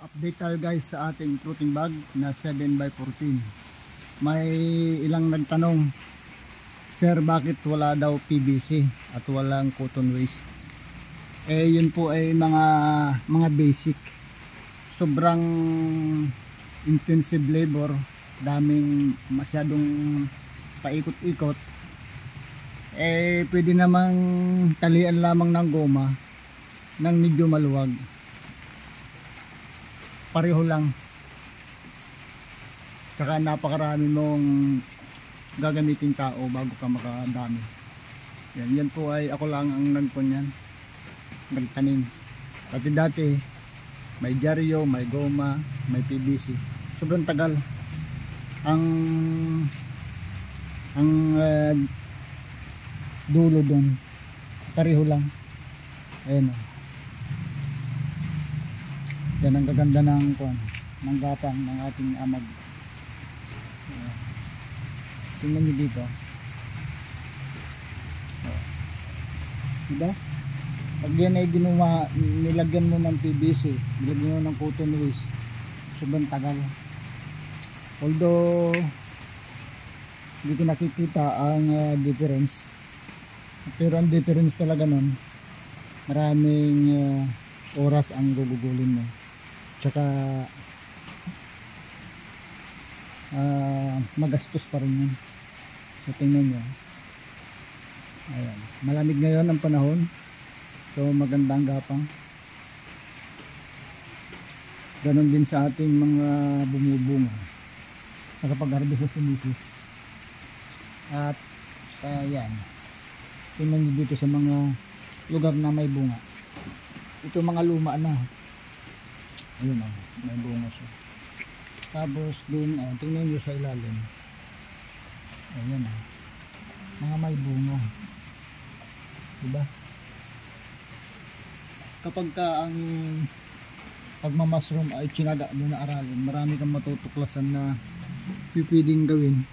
Update tayo guys sa ating fruiting bag na 7x14. May ilang nagtanong, Sir, bakit wala daw PVC at walang cotton waste? Yun po ay mga basic. Sobrang intensive labor, daming masyadong paikot-ikot. Pwede namang talian lamang ng goma ng medyo maluwag. Pareho lang. Saka napakarami mong gagamitin tao bago ka makadami. Yan po ay ako lang ang nagpunyan, nagtanim. Dati may dyaryo, may goma, may PVC. Sobrang tagal. Ang dulo doon pareho lang. Ayan o. Yan ang gaganda ng gapang ng ating amag. Tingnan nyo dito. Diba? Pag yan ay ginawa, nilagyan mo ng PVC, nilagyan mo ng cotton waste, sobrang tagal. Although hindi ko nakikita ang difference, pero ang difference talaga nun, maraming oras ang gugugulin mo. Tsaka magastos pa rin yun. So tingnan nyo. Ayan. Malamig ngayon ang panahon, so magandang gapang. Ganon din sa ating mga bumubunga nakapag-harvest sa sinisis. At ayan, tingnan nyo dito sa mga lugar na may bunga. Ito mga luma na. Ayun o, may bunga siya. Tapos dun, tingnan nyo sa ilalim. Ayan o, mga may bunga. Diba? Kapag ka ang pagmamushroom ay tsinaga mo na aralin, marami kang matutuklasan na pwedeng gawin.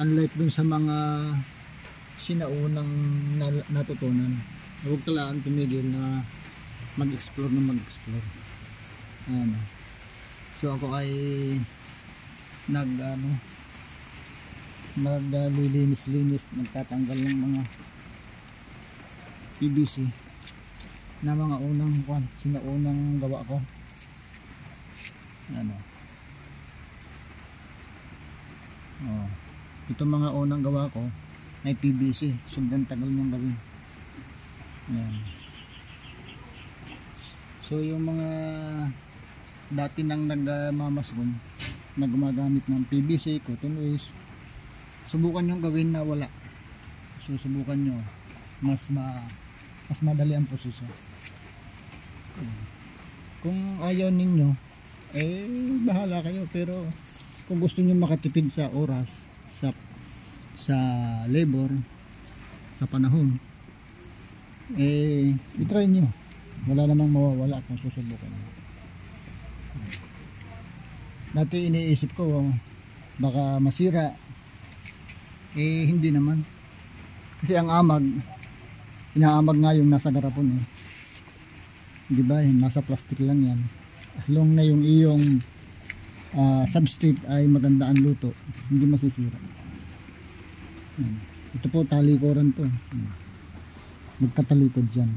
Unlike dun sa mga sinaunang natutunan. Huwag ka lang tumigil na mag-explore na mag-explore. Ayan. So ako ay naglilinis-linis, nagtatanggal ng mga PVC na mga sinaunang gawa ko. Ano? Oh. Ito mga unang gawa ko may PVC, sobrang tagal niyang gawin. Ayan. So yung mga dati nang nagmamasroom na gumagamit ng PVC, cotton waste, subukan nyo gawin na wala. So subukan nyo, mas madali ang proseso. Kung ayaw ninyo, bahala kayo. Pero kung gusto nyo makatipid sa oras, sa labor, sa panahon, i-try nyo. Wala namang mawawala kung susubukan. Dati iniisip ko baka masira, hindi naman. Kasi ang inaamag nga yung nasa garapon diba, nasa plastic lang yan. As long na yung iyong substrate ay maganda ang luto, hindi masisira. Ito po talikuran to. Magkatalikod dyan.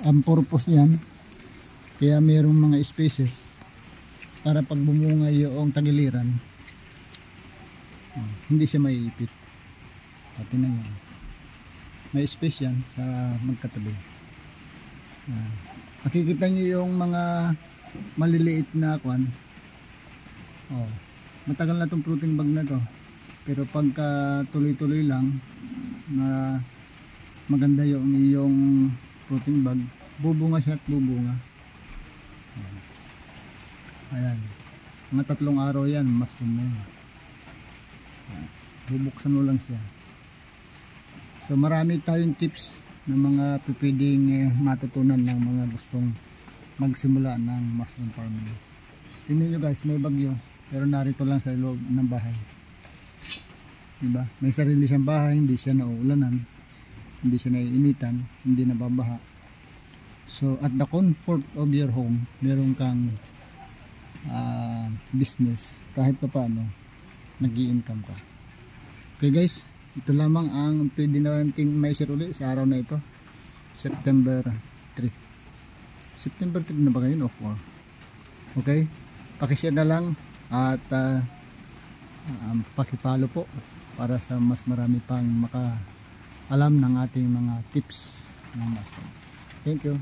Ang purpose niyan, kaya mayroong mga spaces para pag bumunga yung tagiliran, hindi siya maiipit. At tingnan nyo, may space yan sa magkatabi. Makikita nyo yung mga maliliit na matagal na itong fruiting bag na to, pero pagka tuloy-tuloy lang na maganda yung iyong fruiting bag, bubunga siya at bubunga. Ayan, mga 3 araw yan, mas bubuksan mo lang siya. So marami tayong tips na mga pwedeng matutunan ng mga gustong magsimula ng mushroom farming. Tingnan nyo guys, may bagyo pero narito lang sa loob ng bahay. Diba? May sarili siyang bahay, hindi siya nauulanan, hindi siya naiinitan, hindi nababaha. So at the comfort of your home, meron kang business kahit pa paano nag-i-income ka. Okay guys, ito lamang ang pwede nating mai-share uli sa araw na ito, September 3. September 3 na ba ngayon o 4? Okay, pakishare na lang at pakipalo po para sa mas marami pang makaalam ng ating mga tips ng master. Thank you.